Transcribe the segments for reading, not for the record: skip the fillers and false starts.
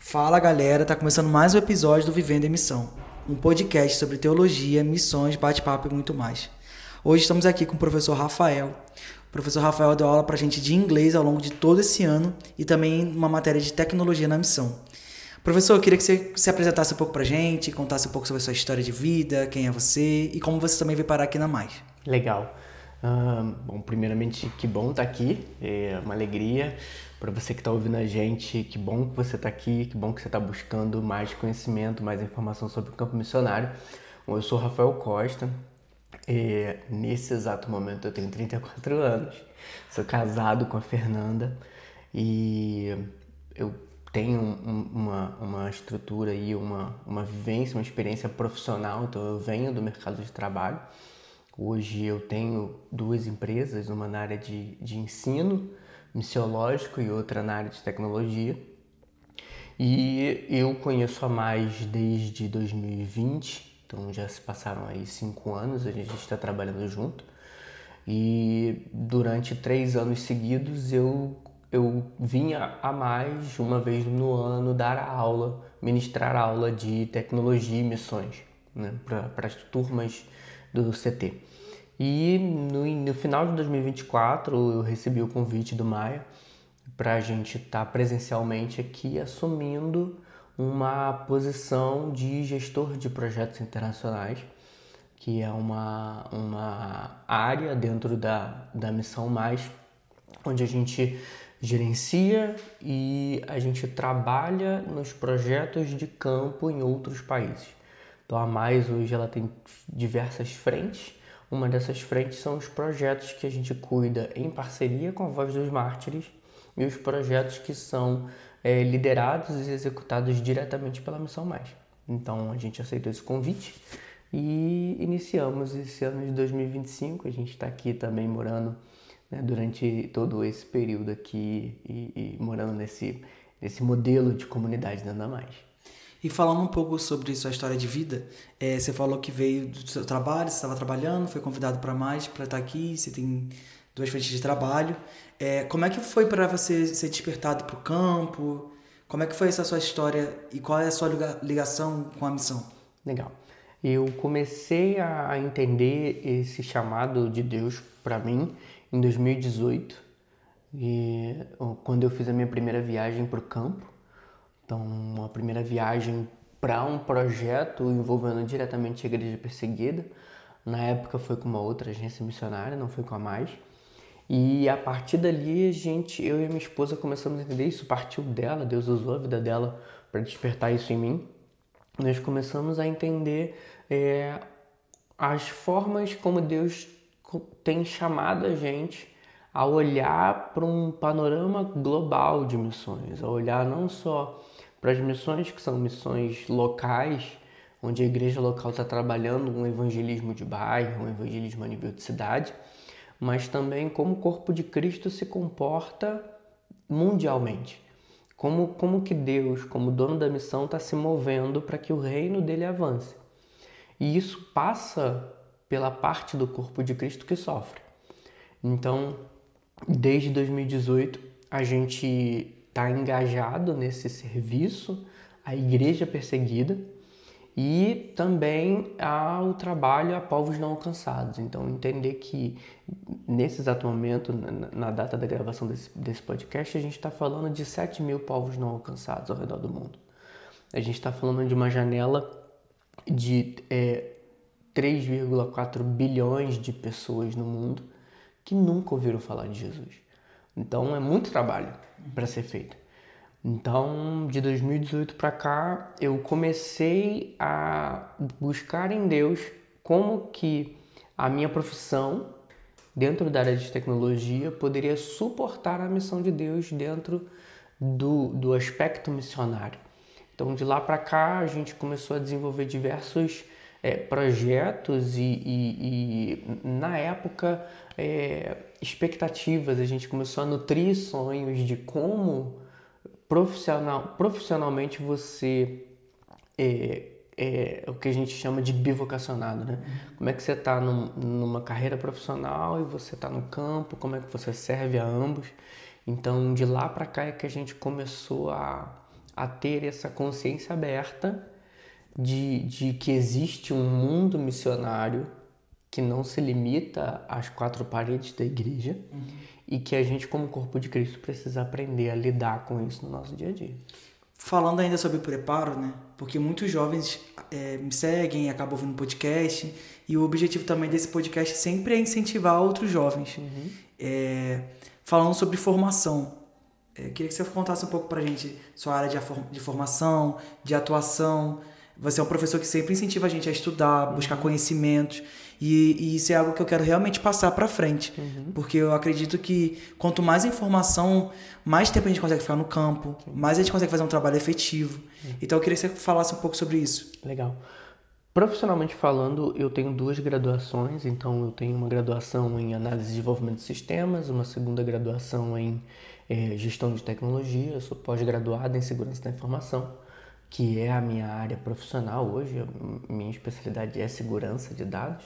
Fala galera, tá começando mais um episódio do Vivendo em Missão, um podcast sobre teologia, missões, bate-papo e muito mais. Hoje estamos aqui com o professor Rafael. O professor Rafael deu aula pra gente de inglês ao longo de todo esse ano e também uma matéria de tecnologia na missão. Professor, eu queria que você se apresentasse um pouco pra gente, contasse um pouco sobre a sua história de vida, quem é você e como você também veio parar aqui na Mais. Legal. Bom, primeiramente, que bom estar aqui, é uma alegria para você que está ouvindo a gente, que bom que você está aqui, que bom que você está buscando mais conhecimento, mais informação sobre o campo missionário. Bom, eu sou Rafael Costa, nesse exato momento eu tenho 34 anos, sou casado com a Fernanda e eu tenho uma estrutura e uma vivência, uma experiência profissional, então eu venho do mercado de trabalho. Hoje eu tenho duas empresas, uma na área de ensino missiológico e outra na área de tecnologia. E eu conheço a Mais desde 2020, então já se passaram aí 5 anos, a gente está trabalhando junto. E durante 3 anos seguidos eu vinha a Mais uma vez no ano dar aula, ministrar aula de tecnologia e missões, né, para as turmas do CT. E no final de 2024 eu recebi o convite do Maia para a gente estar presencialmente aqui assumindo uma posição de gestor de projetos internacionais, que é uma área dentro da Missão Mais, onde a gente gerencia e a gente trabalha nos projetos de campo em outros países. Então a Mais hoje ela tem diversas frentes. Uma dessas frentes são os projetos que a gente cuida em parceria com a Voz dos Mártires e os projetos que são liderados e executados diretamente pela Missão Mais. Então a gente aceitou esse convite e iniciamos esse ano de 2025. A gente está aqui também morando, né, durante todo esse período aqui e morando nesse modelo de comunidade da Mais. E falando um pouco sobre sua história de vida, você falou que veio do seu trabalho, você estava trabalhando, foi convidado para Mais para estar aqui, você tem duas frentes de trabalho. Como é que foi para você ser despertado para o campo? Como é que foi essa sua história e qual é a sua ligação com a missão? Legal. Eu comecei a entender esse chamado de Deus para mim em 2018, quando eu fiz a minha primeira viagem para o campo. Então, uma primeira viagem para um projeto envolvendo diretamente a Igreja Perseguida. Na época foi com uma outra agência missionária, não foi com a Mais. E a partir dali, eu e a minha esposa começamos a entender isso, partiu dela, Deus usou a vida dela para despertar isso em mim. Nós começamos a entender as formas como Deus tem chamado a gente a olhar para um panorama global de missões, a olhar não só para as missões que são missões locais, onde a igreja local está trabalhando um evangelismo de bairro, um evangelismo a nível de cidade, mas também como o corpo de Cristo se comporta mundialmente. Como que Deus, como dono da missão, está se movendo para que o reino dele avance. E isso passa pela parte do corpo de Cristo que sofre. Então, desde 2018, a gente está engajado nesse serviço à Igreja Perseguida e também ao trabalho a povos não alcançados. Então, entender que nesse exato momento, na data da gravação desse podcast, a gente está falando de 7 mil povos não alcançados ao redor do mundo. A gente está falando de uma janela de 3,4 bilhões de pessoas no mundo que nunca ouviram falar de Jesus. Então, é muito trabalho para ser feito. Então, de 2018 para cá, eu comecei a buscar em Deus como que a minha profissão, dentro da área de tecnologia, poderia suportar a missão de Deus dentro do aspecto missionário. Então, de lá para cá, a gente começou a desenvolver diversos projetos e na época, expectativas. A gente começou a nutrir sonhos de como profissionalmente você o que a gente chama de bivocacionado, né? Como é que você está numa carreira profissional e você está no campo, como é que você serve a ambos. Então, de lá para cá é que a gente começou a a ter essa consciência aberta de que existe um mundo missionário que não se limita às quatro paredes da igreja e que a gente, como corpo de Cristo, precisa aprender a lidar com isso no nosso dia a dia. Falando ainda sobre o preparo, né? Porque muitos jovens me seguem, acabam ouvindo podcast, e o objetivo também desse podcast sempre é incentivar outros jovens. Falando sobre formação, queria que você contasse um pouco pra gente sua área de formação, de atuação. Você é um professor que sempre incentiva a gente a estudar, buscar conhecimentos, e isso é algo que eu quero realmente passar para frente, porque eu acredito que quanto mais informação, mais tempo a gente consegue ficar no campo, mais a gente consegue fazer um trabalho efetivo. Então eu queria que você falasse um pouco sobre isso. Legal. Profissionalmente falando, eu tenho 2 graduações, então eu tenho uma graduação em análise e desenvolvimento de sistemas, uma segunda graduação em gestão de tecnologia, eu sou pós-graduado em segurança da informação, que é a minha área profissional hoje, a minha especialidade é segurança de dados.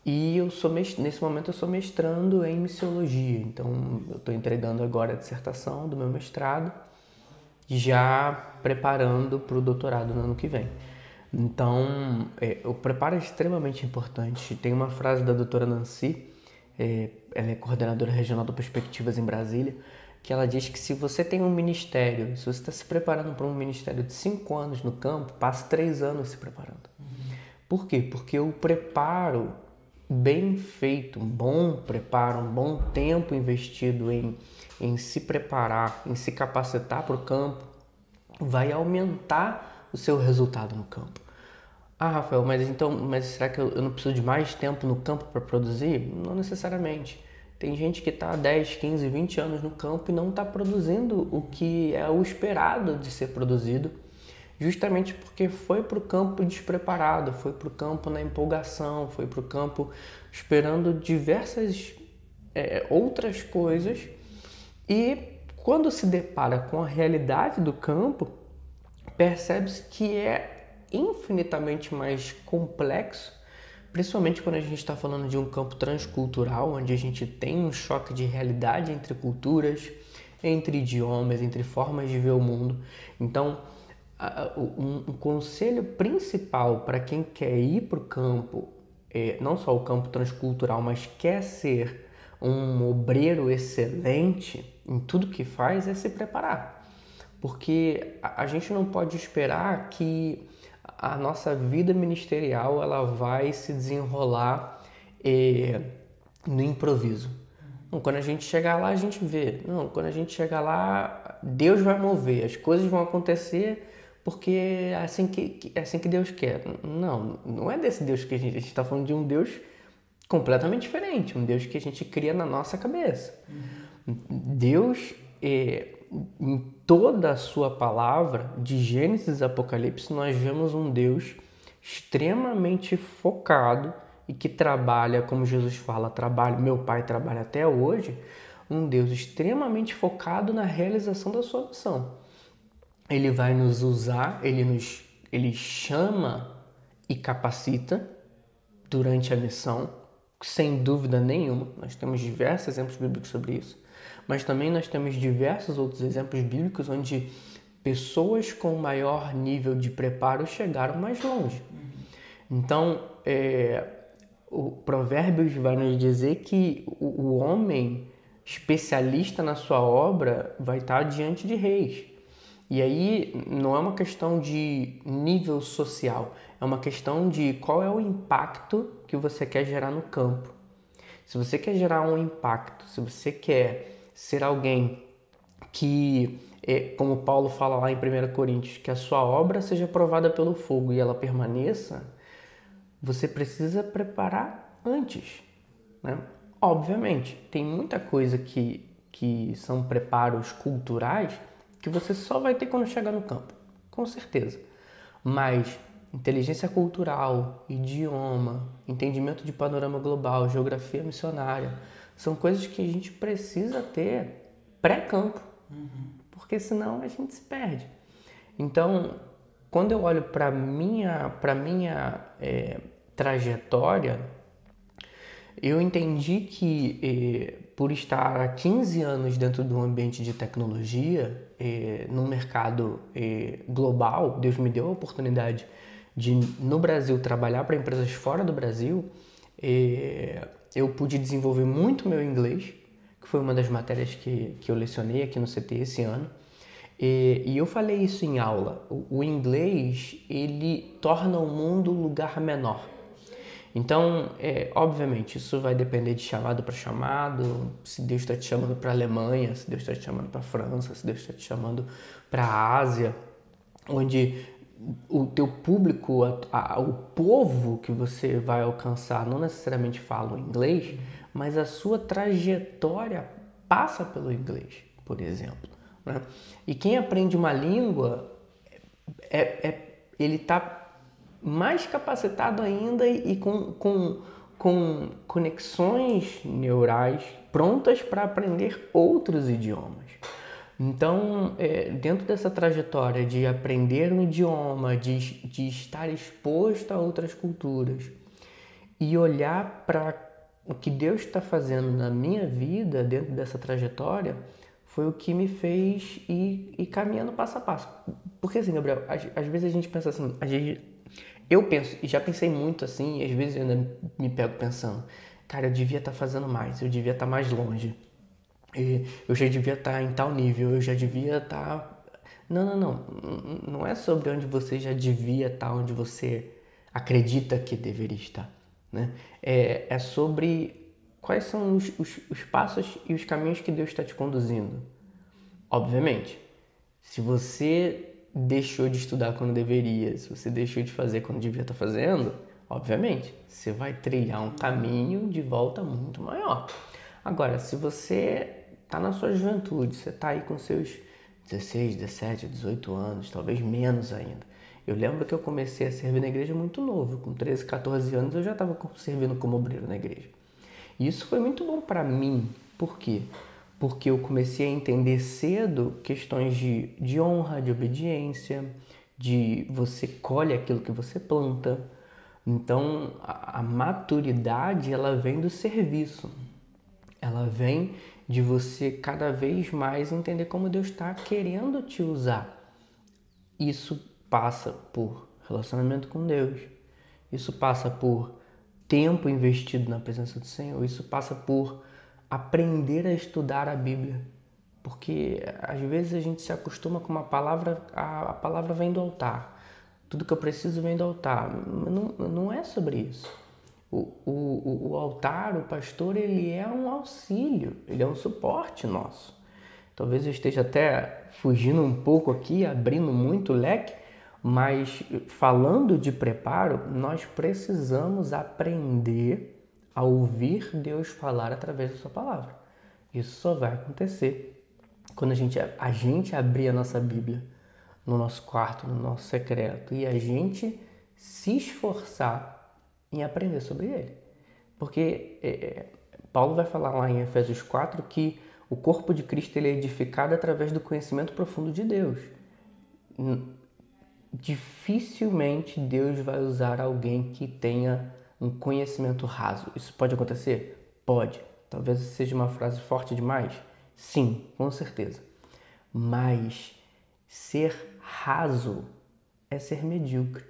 E nesse momento eu sou mestrando em missiologia, então eu estou entregando agora a dissertação do meu mestrado, já preparando para o doutorado no ano que vem. Então, o preparo é extremamente importante. Tem uma frase da doutora Nancy, ela é coordenadora regional do Perspectivas em Brasília, que ela diz que se você tem um ministério, se você está se preparando para um ministério de 5 anos no campo, passe 3 anos se preparando. Por quê? Porque o preparo bem feito, um bom preparo, um bom tempo investido em se preparar, em se capacitar para o campo, vai aumentar o seu resultado no campo. Ah, Rafael, mas será que eu não preciso de mais tempo no campo para produzir? Não necessariamente. Tem gente que está há 10, 15, 20 anos no campo e não está produzindo o que é o esperado de ser produzido, justamente porque foi para o campo despreparado, foi para o campo na empolgação, foi para o campo esperando diversas outras coisas, e quando se depara com a realidade do campo, percebe-se que é infinitamente mais complexo, principalmente quando a gente está falando de um campo transcultural, onde a gente tem um choque de realidade entre culturas, entre idiomas, entre formas de ver o mundo. Então, um conselho principal para quem quer ir para o campo, não só o campo transcultural, mas quer ser um obreiro excelente em tudo que faz, é se preparar. Porque a gente não pode esperar que a nossa vida ministerial ela vai se desenrolar no improviso. Não, quando a gente chegar lá, a gente vê. Não, quando a gente chegar lá, Deus vai mover, as coisas vão acontecer porque é assim que Deus quer. Não é desse Deus que a gente está falando, de um Deus completamente diferente, um Deus que a gente cria na nossa cabeça. Deus, em toda a sua palavra, de Gênesis a Apocalipse, nós vemos um Deus extremamente focado e que trabalha, como Jesus fala, meu Pai trabalha até hoje, um Deus extremamente focado na realização da sua missão. Ele vai nos usar, ele chama e capacita durante a missão, sem dúvida nenhuma. Nós temos diversos exemplos bíblicos sobre isso, mas também nós temos diversos outros exemplos bíblicos onde pessoas com maior nível de preparo chegaram mais longe. Então, o Provérbios vai nos dizer que o homem especialista na sua obra vai estar diante de reis. E aí não é uma questão de nível social, é uma questão de qual é o impacto que você quer gerar no campo. Se você quer gerar um impacto, se você quer ser alguém que, como Paulo fala lá em 1 Coríntios, que a sua obra seja provada pelo fogo e ela permaneça, você precisa preparar antes, né? Obviamente, tem muita coisa que são preparos culturais que você só vai ter quando chegar no campo, com certeza. Mas inteligência cultural, idioma, entendimento de panorama global, geografia missionária, são coisas que a gente precisa ter pré-campo, porque senão a gente se perde. Então, quando eu olho para minha trajetória, eu entendi que por estar há 15 anos dentro do ambiente de tecnologia, num mercado global, Deus me deu a oportunidade de, no Brasil, trabalhar para empresas fora do Brasil. Eu pude desenvolver muito meu inglês, que foi uma das matérias que eu lecionei aqui no CT esse ano. E eu falei isso em aula. O inglês, ele torna o mundo um lugar menor. Então, obviamente, isso vai depender de chamado para chamado, se Deus está te chamando para a Alemanha, se Deus está te chamando para a França, se Deus está te chamando para a Ásia, onde o teu público, o povo que você vai alcançar não necessariamente fala o inglês, mas a sua trajetória passa pelo inglês, por exemplo, né? E quem aprende uma língua, ele está mais capacitado ainda e com conexões neurais prontas para aprender outros idiomas. Então, dentro dessa trajetória de aprender um idioma, de estar exposto a outras culturas e olhar para o que Deus está fazendo na minha vida dentro dessa trajetória, foi o que me fez ir caminhando passo a passo. Porque assim, Gabriel, às vezes a gente pensa assim, eu penso, e já pensei muito assim, e às vezes eu ainda me pego pensando, cara, eu devia estar fazendo mais, eu devia estar mais longe, eu já devia estar em tal nível, eu já devia estar... Não é sobre onde você já devia estar, onde você acredita que deveria estar, né? É sobre quais são os passos e os caminhos que Deus está te conduzindo. Obviamente, se você deixou de estudar quando deveria, se você deixou de fazer quando devia estar fazendo, obviamente, você vai trilhar um caminho de volta muito maior. Agora, se você está na sua juventude, você está aí com seus 16, 17, 18 anos, talvez menos ainda. Eu lembro que eu comecei a servir na igreja muito novo, com 13, 14 anos eu já estava servindo como obreiro na igreja. E isso foi muito bom para mim. Por quê? Porque eu comecei a entender cedo questões de honra, de obediência, de você colhe aquilo que você planta. Então, a maturidade, ela vem do serviço. Ela vem de você cada vez mais entender como Deus está querendo te usar. Isso passa por relacionamento com Deus. Isso passa por tempo investido na presença do Senhor. Isso passa por aprender a estudar a Bíblia. Porque às vezes a gente se acostuma com uma palavra, a palavra vem do altar. Tudo que eu preciso vem do altar. Não é sobre isso. O altar, o pastor, ele é um auxílio, ele é um suporte nosso. Talvez eu esteja até fugindo um pouco aqui, abrindo muito o leque, mas falando de preparo, nós precisamos aprender a ouvir Deus falar através da sua palavra. Isso só vai acontecer quando a gente abrir a nossa Bíblia no nosso quarto, no nosso secreto, e a gente se esforçar em aprender sobre ele. Porque Paulo vai falar lá em Efésios 4 que o corpo de Cristo ele é edificado através do conhecimento profundo de Deus. Dificilmente Deus vai usar alguém que tenha um conhecimento raso. Isso pode acontecer? Pode. Talvez seja uma frase forte demais? Sim, com certeza. Mas ser raso é ser medíocre.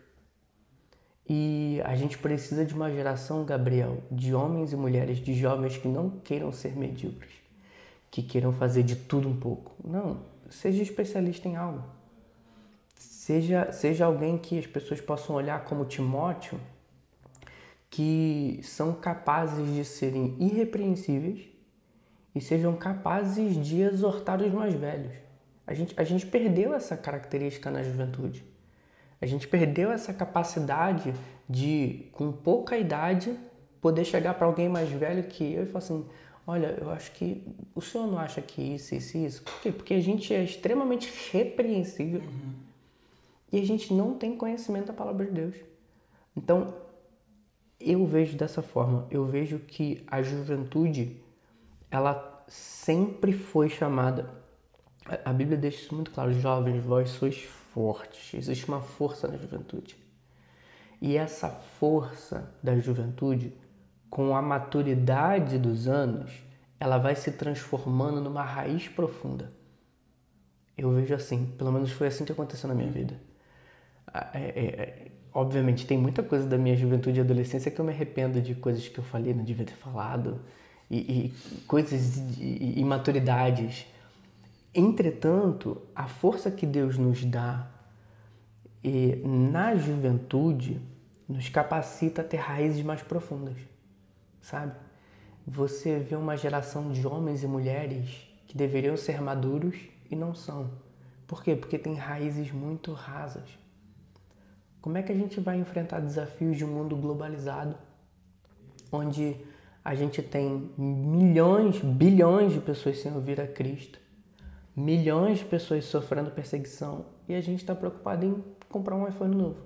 E a gente precisa de uma geração, Gabriel, de homens e mulheres, de jovens que não queiram ser medíocres, que queiram fazer de tudo um pouco. Não, seja especialista em algo. Seja alguém que as pessoas possam olhar como Timóteo, que são capazes de serem irrepreensíveis e sejam capazes de exortar os mais velhos. A gente perdeu essa característica na juventude. A gente perdeu essa capacidade de, com pouca idade, poder chegar para alguém mais velho que eu e falar assim, olha, eu acho que o senhor não acha que isso. Por quê? Porque a gente é extremamente repreensível e a gente não tem conhecimento da palavra de Deus. Então, eu vejo dessa forma. Eu vejo que a juventude, ela sempre foi chamada... A Bíblia deixa isso muito claro. Jovens, vós sois fortes. Existe uma força na juventude. E essa força da juventude, com a maturidade dos anos, ela vai se transformando numa raiz profunda. Eu vejo assim, pelo menos foi assim que aconteceu na minha vida. Obviamente, tem muita coisa da minha juventude e adolescência que eu me arrependo de coisas que eu falei, não devia ter falado, e coisas de imaturidades. Entretanto, a força que Deus nos dá na juventude nos capacita a ter raízes mais profundas, sabe? Você vê uma geração de homens e mulheres que deveriam ser maduros e não são. Por quê? Porque tem raízes muito rasas. Como é que a gente vai enfrentar desafios de um mundo globalizado, onde a gente tem milhões, bilhões de pessoas sem ouvir a Cristo, milhões de pessoas sofrendo perseguição, e a gente está preocupado em comprar um iPhone novo?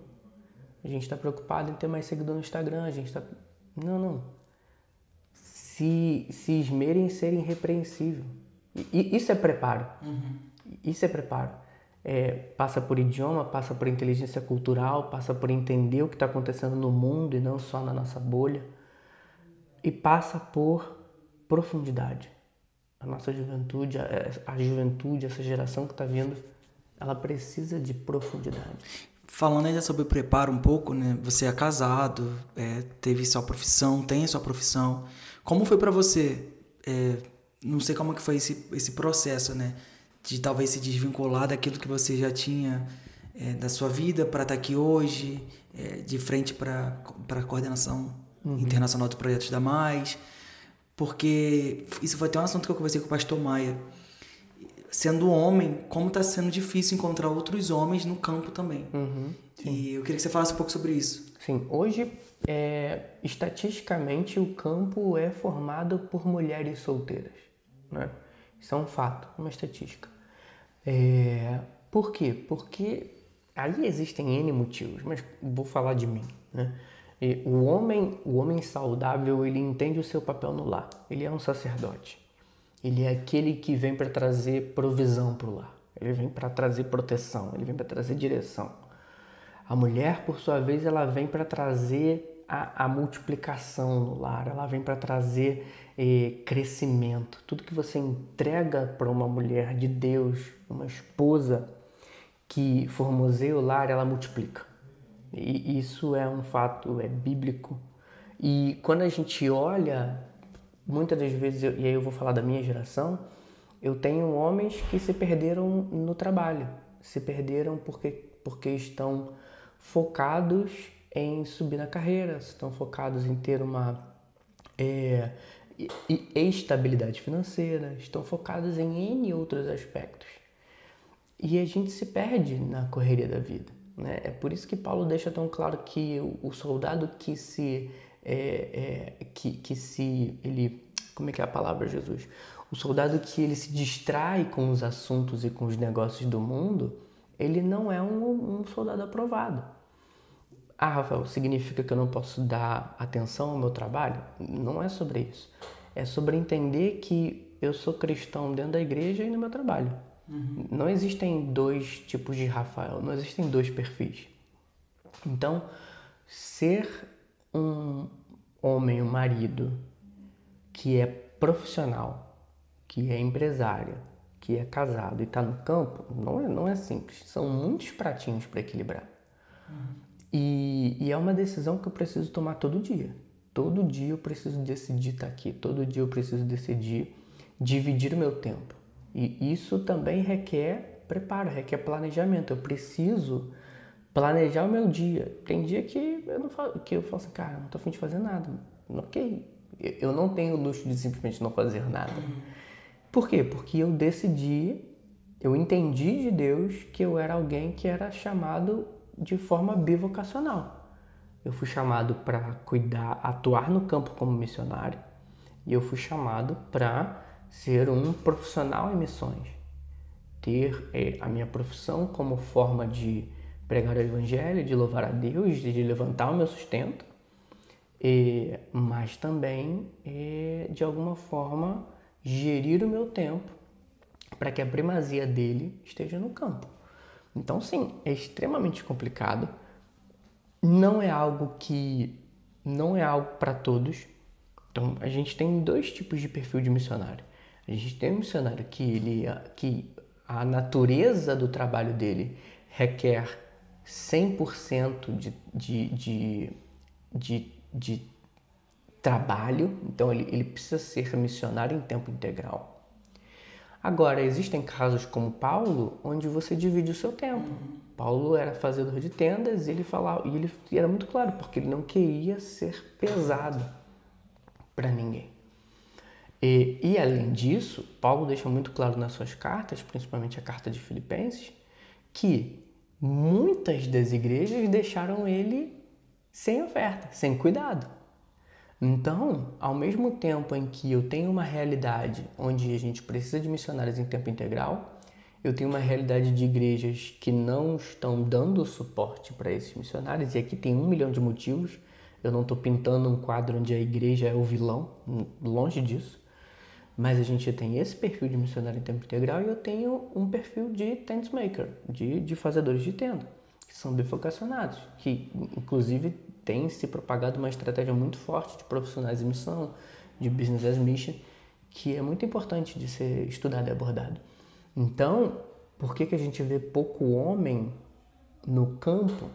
A gente está preocupado em ter mais seguidor no Instagram, a gente está... Não. Se esmerem em ser irrepreensível. Isso é preparo. Isso é preparo. Passa por idioma, passa por inteligência cultural, passa por entender o que está acontecendo no mundo e não só na nossa bolha. E passa por profundidade. A nossa juventude, a juventude, essa geração que está vindo, ela precisa de profundidade. Falando ainda sobre o preparo um pouco, né? Você é casado, teve sua profissão, tem a sua profissão. Como foi para você? Não sei como que foi esse processo, né? De talvez se desvincular daquilo que você já tinha da sua vida para estar aqui hoje, de frente para a coordenação internacional de projetos da Mais. Porque isso foi até um assunto que eu conversei com o pastor Maia. Sendo homem, como está sendo difícil encontrar outros homens no campo também. E eu queria que você falasse um pouco sobre isso. Sim, hoje, estatisticamente, o campo é formado por mulheres solteiras, né? Isso é um fato, uma estatística. Por quê? Porque aí existem N motivos, mas vou falar de mim, né? O homem saudável, ele entende o seu papel no lar. Ele é um sacerdote. Ele é aquele que vem para trazer provisão para o lar. Ele vem para trazer proteção, ele vem para trazer direção. A mulher, por sua vez, ela vem para trazer a multiplicação no lar, ela vem para trazer crescimento. Tudo que você entrega para uma mulher de Deus, uma esposa que formoseia o lar, ela multiplica. E isso é um fato, é bíblico. E quando a gente olha, muitas das vezes, e aí eu vou falar da minha geração, eu tenho homens que se perderam no trabalho, se perderam porque estão focados em subir na carreira, estão focados em ter uma estabilidade financeira, estão focados em N outros aspectos. E a gente se perde na correria da vida, né? É por isso que Paulo deixa tão claro que o soldado como é que é a palavra, Jesus? O soldado que ele se distrai com os assuntos e com os negócios do mundo, ele não é um soldado aprovado. Rafael, significa que eu não posso dar atenção ao meu trabalho? Não é sobre isso. É sobre entender que eu sou cristão dentro da igreja e no meu trabalho. Não existem dois tipos de Rafael, não existem dois perfis. Então, ser um homem, um marido que é profissional, que é empresário, que é casado e está no campo, não é simples. São muitos pratinhos para equilibrar. E é uma decisão que eu preciso tomar todo dia. Todo dia eu preciso decidir estar aqui. Todo dia eu preciso decidir dividir o meu tempo. E isso também requer preparo, requer planejamento. Eu preciso planejar o meu dia. Tem dia que eu falo assim, cara, não tô a fim de fazer nada. Ok, eu não tenho o luxo de simplesmente não fazer nada. Por quê? Porque eu entendi de Deus que eu era alguém que era chamado de forma bivocacional. Eu fui chamado para atuar no campo como missionário, e eu fui chamado para ser um profissional em missões. Ter a minha profissão como forma de pregar o evangelho, de louvar a Deus, de levantar o meu sustento, mas também, de alguma forma, gerir o meu tempo para que a primazia dele esteja no campo. Então, sim, é extremamente complicado. Não é algo para todos. Então, a gente tem dois tipos de perfil de missionário. A gente tem um missionário que a natureza do trabalho dele requer 100% de trabalho, então ele precisa ser missionário em tempo integral. Agora, existem casos como Paulo, onde você divide o seu tempo. Paulo era fazedor de tendas e ele falava, e ele era muito claro, porque ele não queria ser pesado para ninguém. E além disso, Paulo deixa muito claro nas suas cartas, principalmente a carta de Filipenses, que muitas das igrejas deixaram ele sem oferta, sem cuidado. Então, ao mesmo tempo em que eu tenho uma realidade onde a gente precisa de missionários em tempo integral, eu tenho uma realidade de igrejas que não estão dando suporte para esses missionários, e aqui tem 1 milhão de motivos. Eu não estou pintando um quadro onde a igreja é o vilão, longe disso. Mas a gente tem esse perfil de missionário em tempo integral e eu tenho um perfil de tent maker, de fazedores de tenda, que são bifocacionados, que inclusive tem se propagado uma estratégia muito forte de profissionais em missão, de business as mission, que é muito importante de ser estudado e abordado. Então, por que a gente vê pouco homem no campo?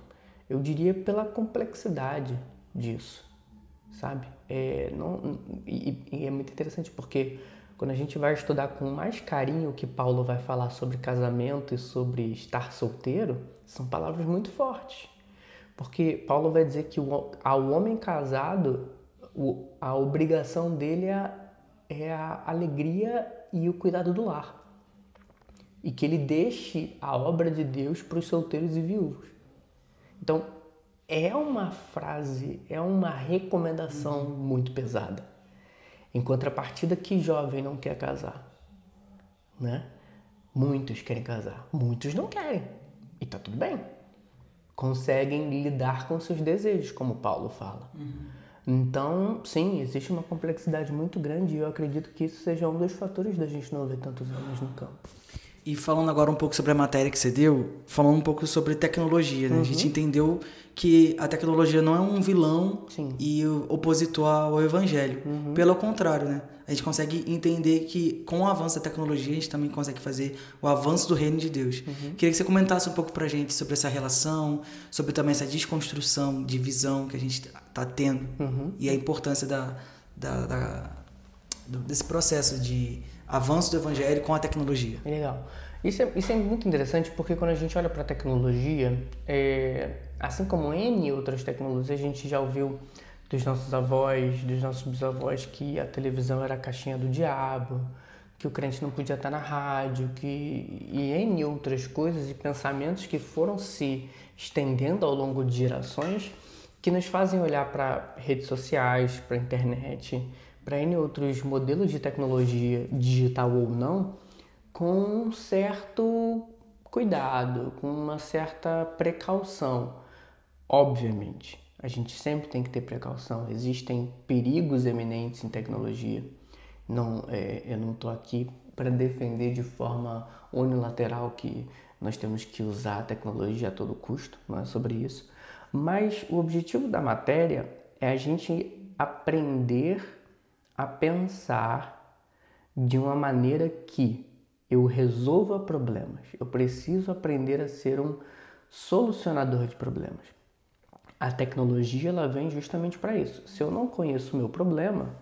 Eu diria pela complexidade disso, sabe? É muito interessante porque quando a gente vai estudar com mais carinho o que Paulo vai falar sobre casamento e sobre estar solteiro, são palavras muito fortes. Porque Paulo vai dizer que ao homem casado, a obrigação dele é a alegria e o cuidado do lar. E que ele deixe a obra de Deus para os solteiros e viúvos. Então, é uma frase, é uma recomendação muito pesada. Em contrapartida, que jovem não quer casar? Né? Muitos querem casar, muitos não querem. E tá tudo bem. Conseguem lidar com seus desejos, como Paulo fala. Então, sim, existe uma complexidade muito grande e eu acredito que isso seja um dos fatores da gente não ver tantos homens no campo. E falando agora um pouco sobre a matéria que você deu, falando um pouco sobre tecnologia, né? A gente entendeu que a tecnologia não é um vilão e opositor ao evangelho. Pelo contrário, né? A gente consegue entender que com o avanço da tecnologia a gente também consegue fazer o avanço do reino de Deus. Queria que você comentasse um pouco pra gente sobre essa relação, sobre também essa desconstrução de visão que a gente tá tendo e a importância desse processo de avanço do evangelho com a tecnologia. Legal. Isso é muito interessante porque quando a gente olha para a tecnologia, assim como N outras tecnologias, a gente já ouviu dos nossos avós, dos nossos bisavós que a televisão era a caixinha do diabo, que o crente não podia estar na rádio, e N outras coisas e pensamentos que foram se estendendo ao longo de gerações que nos fazem olhar para redes sociais, para a internet, para N outros modelos de tecnologia, digital ou não, com um certo cuidado, com uma certa precaução. Obviamente, a gente sempre tem que ter precaução. Existem perigos eminentes em tecnologia. Eu não estou aqui para defender de forma unilateral que nós temos que usar a tecnologia a todo custo, não é sobre isso. Mas o objetivo da matéria é a gente aprender a pensar de uma maneira que eu resolva problemas. Eu preciso aprender a ser um solucionador de problemas. A tecnologia ela vem justamente para isso. Se eu não conheço o meu problema,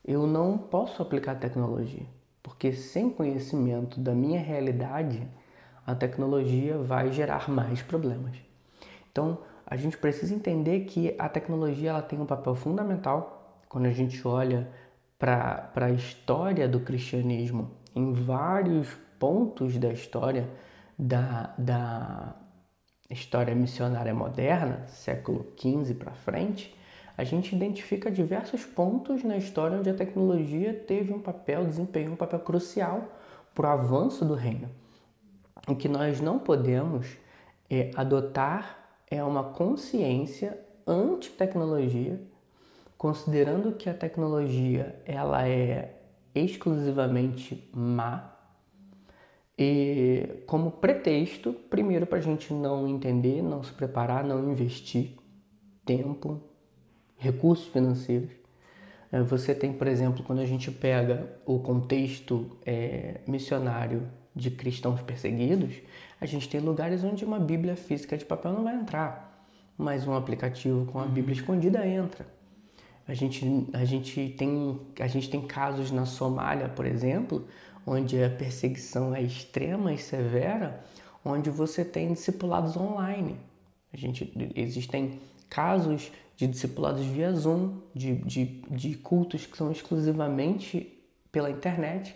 eu não posso aplicar a tecnologia. Porque sem conhecimento da minha realidade, a tecnologia vai gerar mais problemas. Então, a gente precisa entender que a tecnologia ela tem um papel fundamental quando a gente olha para a história do cristianismo em vários pontos da história da história missionária moderna, século XV para frente, a gente identifica diversos pontos na história onde a tecnologia desempenhou um papel crucial para o avanço do reino. O que nós não podemos adotar é uma consciência anti-tecnologia, considerando que a tecnologia ela é exclusivamente má, e como pretexto, primeiro, para a gente não entender, não se preparar, não investir tempo, recursos financeiros Você tem, por exemplo, quando a gente pega o contexto missionário de cristãos perseguidos, a gente tem lugares onde uma Bíblia física de papel não vai entrar, mas um aplicativo com a Bíblia escondida entra. A gente tem casos na Somália, por exemplo, onde a perseguição é extrema e severa, onde você tem discipulados online. Existem casos de discipulados via Zoom, de cultos que são exclusivamente pela internet.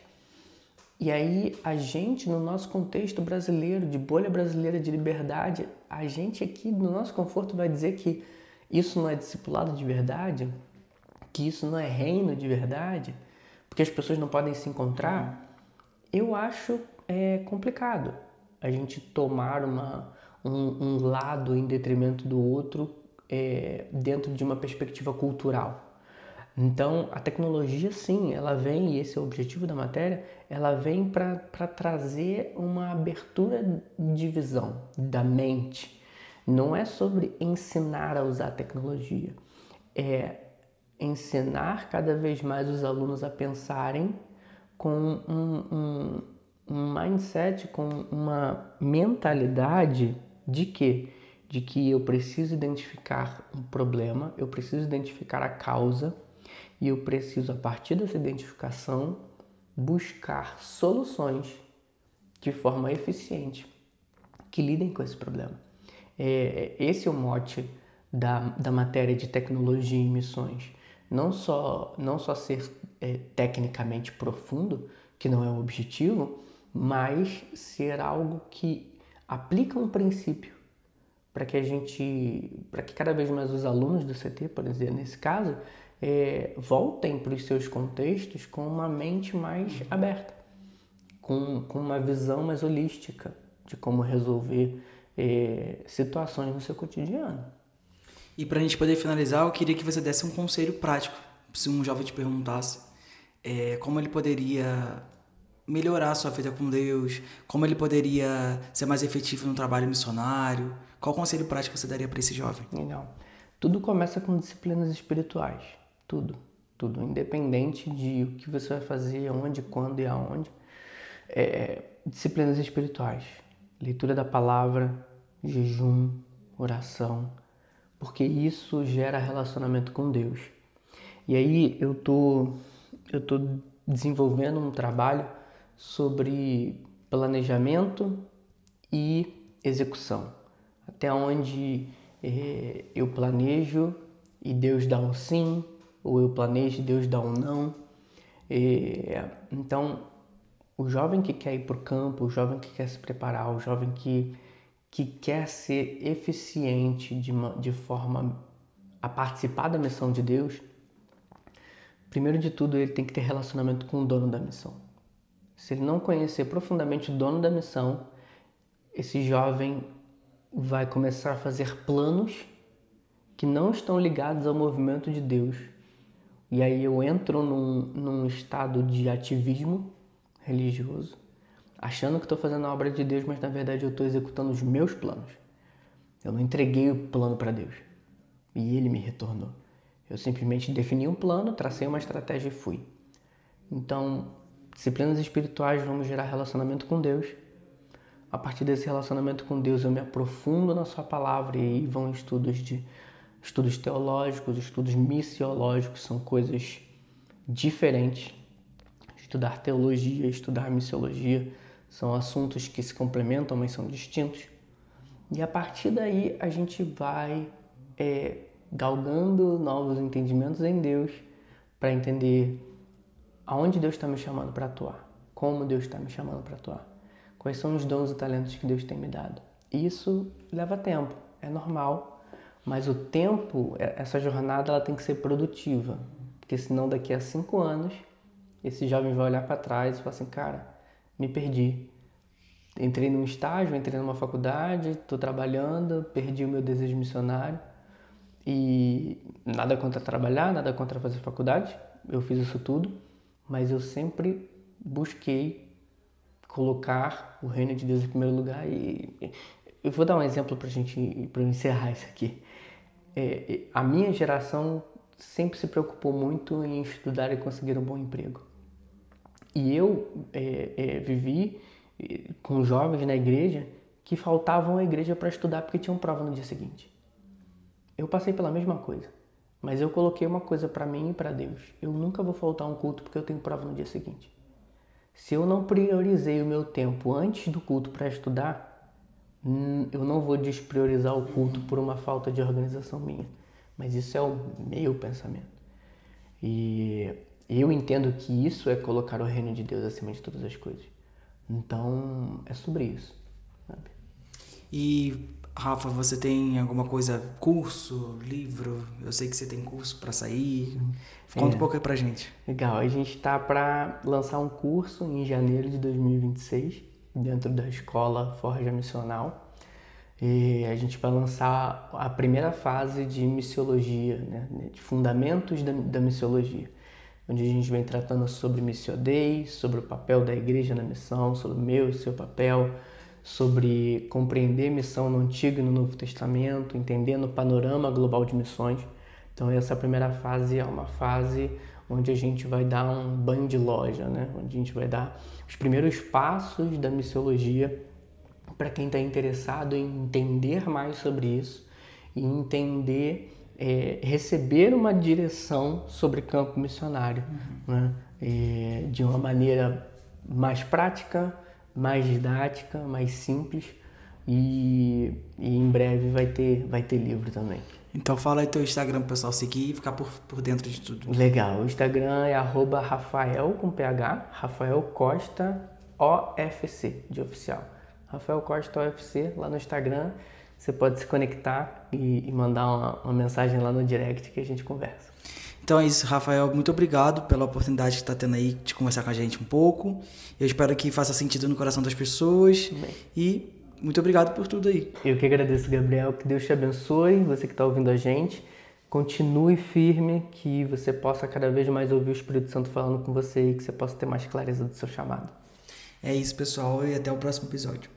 E aí a gente, no nosso contexto brasileiro, de bolha brasileira de liberdade, a gente aqui, no nosso conforto, vai dizer que isso não é discipulado de verdade, que isso não é reino de verdade, porque as pessoas não podem se encontrar. Eu acho complicado a gente tomar um lado em detrimento do outro dentro de uma perspectiva cultural. Então, a tecnologia, sim, ela vem, e esse é o objetivo da matéria, ela vem para trazer uma abertura de visão da mente. Não é sobre ensinar a usar a tecnologia, é ensinar cada vez mais os alunos a pensarem com um mindset, com uma mentalidade de quê? De que eu preciso identificar um problema, eu preciso identificar a causa e eu preciso, a partir dessa identificação, buscar soluções de forma eficiente que lidem com esse problema. Esse é o mote da matéria de tecnologia e missões. Não só ser tecnicamente profundo, que não é o objetivo, mas ser algo que aplica um princípio para que cada vez mais os alunos do CT, por exemplo, nesse caso, voltem para os seus contextos com uma mente mais aberta, com uma visão mais holística de como resolver situações no seu cotidiano. E para a gente poder finalizar, eu queria que você desse um conselho prático. Se um jovem te perguntasse como ele poderia melhorar a sua vida com Deus, como ele poderia ser mais efetivo no trabalho missionário, qual conselho prático você daria para esse jovem? Legal. Tudo começa com disciplinas espirituais. Tudo. Independente de o que você vai fazer, onde, quando e aonde. Disciplinas espirituais. Leitura da palavra, jejum, oração. Porque isso gera relacionamento com Deus. E aí eu tô desenvolvendo um trabalho sobre planejamento e execução. Até onde eu planejo e Deus dá um sim, ou eu planejo e Deus dá um não. Então, o jovem que quer ir para o campo, o jovem que quer se preparar, o jovem que quer ser eficiente de forma a participar da missão de Deus, primeiro de tudo ele tem que ter relacionamento com o dono da missão. Se ele não conhecer profundamente o dono da missão, esse jovem vai começar a fazer planos que não estão ligados ao movimento de Deus. E aí eu entro num estado de ativismo religioso, achando que estou fazendo a obra de Deus, mas na verdade eu estou executando os meus planos. Eu não entreguei o plano para Deus e Ele me retornou. Eu simplesmente defini um plano, tracei uma estratégia e fui. Então, disciplinas espirituais vão gerar relacionamento com Deus. A partir desse relacionamento com Deus eu me aprofundo na sua palavra e aí vão estudos teológicos, estudos missiológicos, são coisas diferentes. Estudar teologia, estudar missiologia são assuntos que se complementam, mas são distintos. E a partir daí a gente vai galgando novos entendimentos em Deus para entender aonde Deus está me chamando para atuar, como Deus está me chamando para atuar, quais são os dons e talentos que Deus tem me dado. Isso leva tempo, é normal, mas o tempo, essa jornada, ela tem que ser produtiva, porque senão daqui a 5 anos esse jovem vai olhar para trás e falar assim, cara, me perdi. Entrei num estágio, entrei numa faculdade, estou trabalhando, perdi o meu desejo missionário. E nada contra trabalhar, nada contra fazer faculdade, eu fiz isso tudo, mas eu sempre busquei colocar o reino de Deus em primeiro lugar. E eu vou dar um exemplo para eu encerrar isso aqui. A minha geração sempre se preocupou muito em estudar e conseguir um bom emprego. E eu vivi com jovens na igreja que faltavam à igreja para estudar porque tinham prova no dia seguinte. Eu passei pela mesma coisa, mas eu coloquei uma coisa para mim e para Deus. Eu nunca vou faltar um culto porque eu tenho prova no dia seguinte. Se eu não priorizei o meu tempo antes do culto para estudar, eu não vou despriorizar o culto por uma falta de organização minha. Mas isso é o meu pensamento. E eu entendo que isso é colocar o reino de Deus acima de todas as coisas. Então, é sobre isso, sabe? E, Rafa, você tem alguma coisa, curso, livro? Eu sei que você tem curso para sair. Conta um pouco aí pra gente. Legal, a gente está para lançar um curso em janeiro de 2026, dentro da escola Forja Missional. E a gente vai lançar a primeira fase de missiologia, né? De fundamentos da missiologia, onde a gente vem tratando sobre Missio Dei, sobre o papel da igreja na missão, sobre o meu e seu papel, sobre compreender missão no Antigo e no Novo Testamento, entendendo o panorama global de missões. Então essa primeira fase é uma fase onde a gente vai dar um banho de loja, né? Onde a gente vai dar os primeiros passos da missiologia para quem está interessado em entender mais sobre isso e entender, receber uma direção sobre campo missionário, né? De uma maneira mais prática, mais didática, mais simples, e em breve vai ter livro também. Então fala aí teu Instagram pro pessoal seguir e ficar por dentro de tudo. Legal, o Instagram é @Rafael com PH, Rafael Costa OFC, de oficial. Rafael Costa OFC, lá no Instagram, você pode se conectar e mandar uma mensagem lá no direct que a gente conversa. Então é isso, Rafael, muito obrigado pela oportunidade que está tendo aí de conversar com a gente um pouco. Eu espero que faça sentido no coração das pessoas. Bem. E muito obrigado por tudo aí. Eu que agradeço, Gabriel, que Deus te abençoe, você que está ouvindo a gente. Continue firme, que você possa cada vez mais ouvir o Espírito Santo falando com você e que você possa ter mais clareza do seu chamado. É isso, pessoal, e até o próximo episódio.